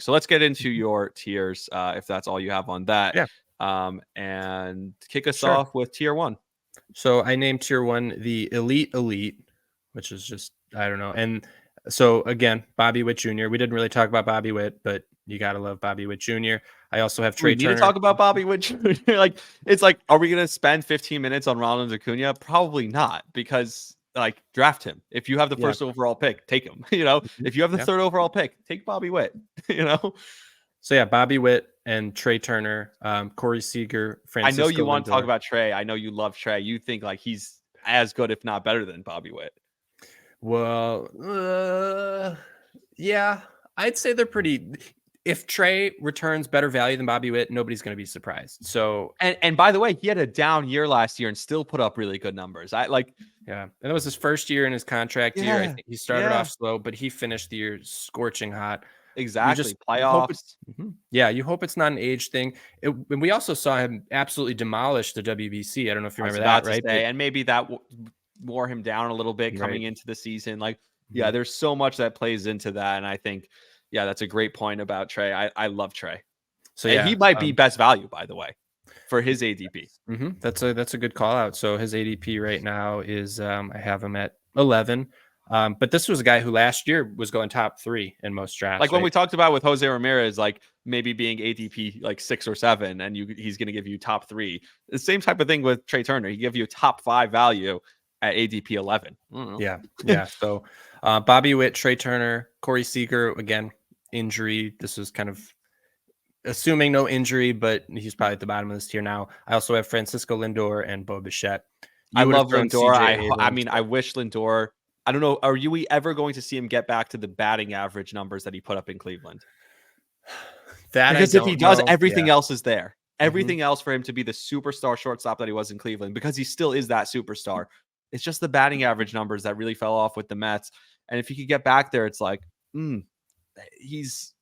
So let's get into your tiers, if that's all you have on that. Yeah. And kick us Sure. off with tier 1. So I named tier 1 the elite, which is just, I don't know. And so again, Bobby Witt Jr. We didn't really talk about Bobby Witt, but you got to love Bobby Witt Jr. I also have We Trey need to Turner. talk about Bobby Witt Jr. Like, it's like, are we going to spend 15 minutes on Ronald Acuna? Probably not, because like, draft him. If you have the Yeah. first overall pick, take him. You know, if you have the Yeah. third overall pick, take Bobby Witt. You know. So yeah, Bobby Witt and Trey Turner, Corey Seager, Francisco I know you want to talk Lindor. about Trey. I know you love Trey. You think like he's as good, if not better, than Bobby Witt. Well, yeah, I'd say they're pretty. If Trey returns better value than Bobby Witt, nobody's going to be surprised. So, and by the way, he had a down year last year and still put up really good numbers. Yeah, and that was his first year in his contract year. I Yeah, think he started off slow, but he finished the year scorching hot. exactly. You hope Playoffs. yeah, you hope it's not an age thing. And we also saw him absolutely demolish the WBC. I don't know if you remember that, right? And maybe that wore him down a little bit coming into the season. Like, yeah, there's so much that plays into that, and I think, yeah, that's a great point about Trey. I love Trey. So yeah, he might be best value, by the way, for his ADP. That's a good call out. So his ADP right now is I have him at 11. But this was a guy who last year was going top 3 in most drafts. Like when we talked about with Jose Ramirez, like maybe being ADP like 6 or 7, and he's going to give you top 3. The same type of thing with Trey Turner. He give you a top 5 value at ADP 11. Yeah. So Bobby Witt, Trey Turner, Corey Seager, again, injury. This was kind of assuming no injury, but he's probably at the bottom of this tier now. I also have Francisco Lindor and Bo Bichette. I love Lindor. I wish Lindor. I don't know. Are you ever going to see him get back to the batting average numbers that he put up in Cleveland? Because if he does, everything else is there. Everything else for him to be the superstar shortstop that he was in Cleveland, because he still is that superstar. It's just the batting average numbers that really fell off with the Mets. And if he could get back there, it's like, he's,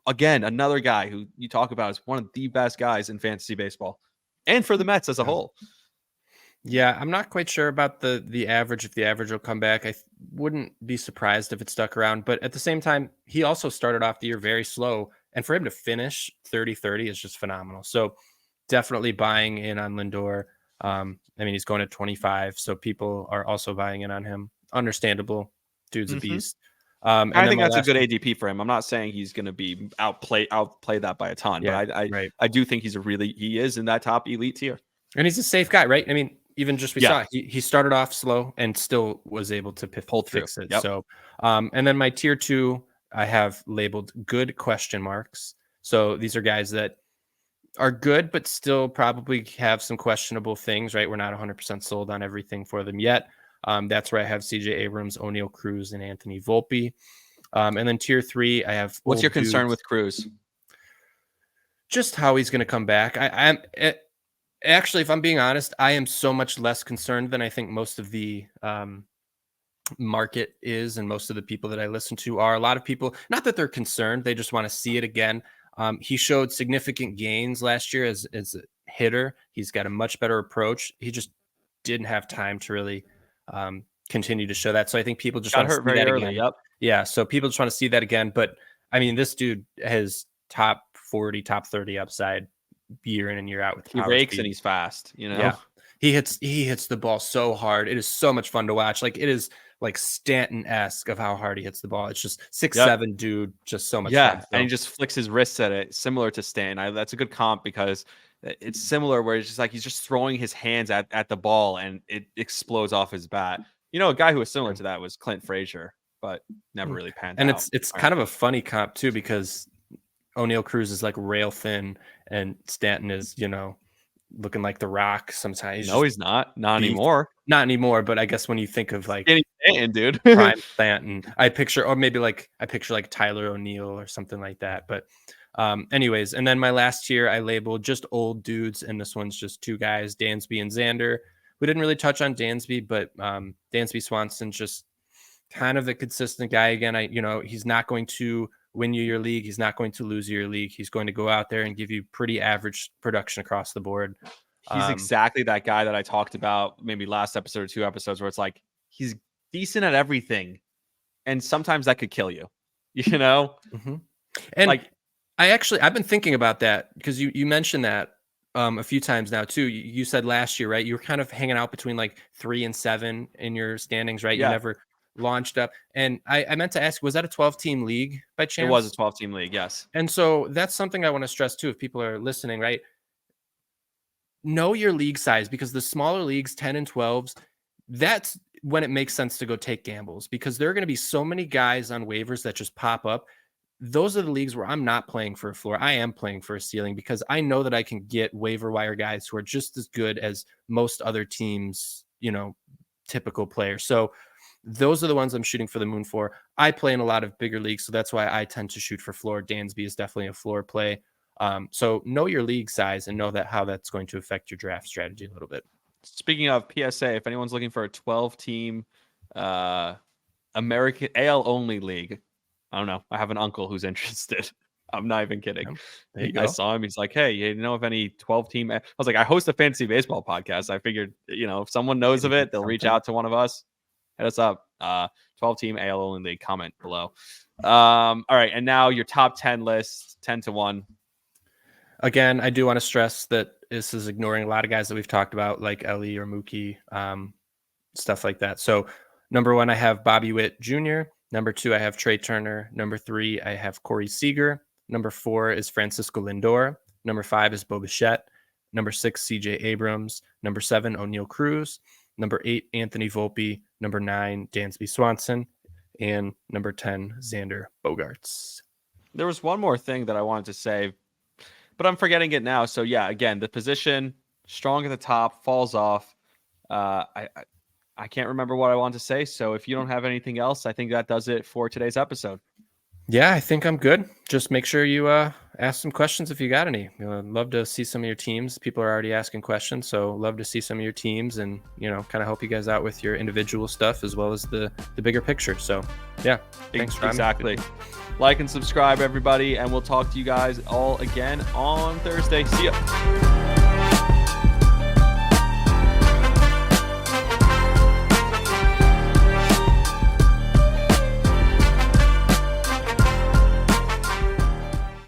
again, another guy who you talk about as one of the best guys in fantasy baseball and for the Mets as a whole. Yeah, I'm not quite sure about the average. If the average will come back, I wouldn't be surprised if it stuck around. But at the same time, he also started off the year very slow. And for him to finish 30-30 is just phenomenal. So definitely buying in on Lindor. I mean, he's going at 25, so people are also buying in on him. Understandable. Dude's a beast. I think that's a good ADP for him. I'm not saying he's going to be outplay that by a ton, but I do think he is in that top elite tier. And he's a safe guy, right? I mean, even just saw he started off slow and still was able to fix it. Yep. So, and then my tier 2, I have labeled good question marks. So these are guys that are good, but still probably have some questionable things, right? We're not 100% sold on everything for them yet. That's where I have CJ Abrams, O'Neal Cruz, and Anthony Volpe. And then tier 3, I have. What's your concern with Cruz? Just how he's going to come back. Actually, if I'm being honest, I am so much less concerned than I think most of the market is, and most of the people that I listen to are. A lot of people, not that they're concerned, they just want to see it again. He showed significant gains last year as a hitter. He's got a much better approach. He just didn't have time to really continue to show that. So I think people just want to see that again. Yep. Yeah. So people just want to see that again. But I mean, this dude has top 40, top 30 upside year in and year out. With he rakes and he's fast. Yeah. He hits the ball so hard. It is so much fun to watch. Like, it is like Stanton-esque of how hard he hits the ball. It's just 6'7" dude, just so much fun. So. And he just flicks his wrists at it, similar to Stanton. That's a good comp, because it's similar, where it's just like he's just throwing his hands at the ball and it explodes off his bat. A guy who was similar to that was Clint Frazier, but never really panned out. And it's kind of a funny comp too, because O'Neal Cruz is like rail thin and Stanton is, looking like The Rock sometimes. He's not anymore. Not anymore, but I guess when you think of like Stanton, dude, prime Stanton, I picture like Tyler O'Neill or something like that. But anyways, and then my last tier I labeled just old dudes, and this one's just 2 guys, Dansby and Xander. We didn't really touch on Dansby, but Dansby Swanson's just kind of the consistent guy again. He's not going to win you your league. He's not going to lose your league. He's going to go out there and give you pretty average production across the board. He's exactly that guy that I talked about maybe last episode or 2 episodes, where it's like he's decent at everything, and sometimes that could kill you. And like I've been thinking about that because you mentioned that a few times now too. You said last year, right? You were kind of hanging out between like 3 and 7 in your standings, right? Yeah. You never launched up. And I meant to ask, was that a 12-team league by chance? It was a 12-team league, yes. And so that's something I want to stress too, if people are listening, right? Know your league size, because the smaller leagues, 10 and 12s, that's when it makes sense to go take gambles, because there are going to be so many guys on waivers that just pop up. Those are the leagues where I'm not playing for a floor. I am playing for a ceiling, because I know that I can get waiver wire guys who are just as good as most other teams, typical players. So those are the ones I'm shooting for the moon for. I play in a lot of bigger leagues, so that's why I tend to shoot for floor. Dansby is definitely a floor play. So know your league size and know that how that's going to affect your draft strategy a little bit. Speaking of PSA, if anyone's looking for a 12-team American AL only league, I don't know. I have an uncle who's interested. I'm not even kidding. I saw him. He's like, hey, you know of any 12-team? I was like, I host a fantasy baseball podcast. I figured, if someone knows of it, they'll reach out to one of us. Hit us up. 12-team AL only league. Comment below. All right. And now your top 10 list, 10-1. Again, I do want to stress that this is ignoring a lot of guys that we've talked about, like Ellie or Mookie, stuff like that. So number 1, I have Bobby Witt Jr. Number 2, I have Trey Turner. Number 3, I have Corey Seager. Number 4 is Francisco Lindor. Number 5 is Bo Bichette. Number 6, CJ Abrams. Number 7, O'Neal Cruz. Number 8, Anthony Volpe. Number 9, Dansby Swanson. And number 10, Xander Bogaerts. There was one more thing that I wanted to say, but I'm forgetting it now. So yeah, again, the position strong at the top, falls off. I can't remember what I want to say. So if you don't have anything else, I think that does it for today's episode. Yeah, I think I'm good. Just make sure you ask some questions if you got any. I'd love to see some of your teams. People are already asking questions, so love to see some of your teams and, kind of help you guys out with your individual stuff as well as the bigger picture. So, yeah. Thanks, Ryan. Exactly. Like and subscribe, everybody, and we'll talk to you guys all again on Thursday. See ya.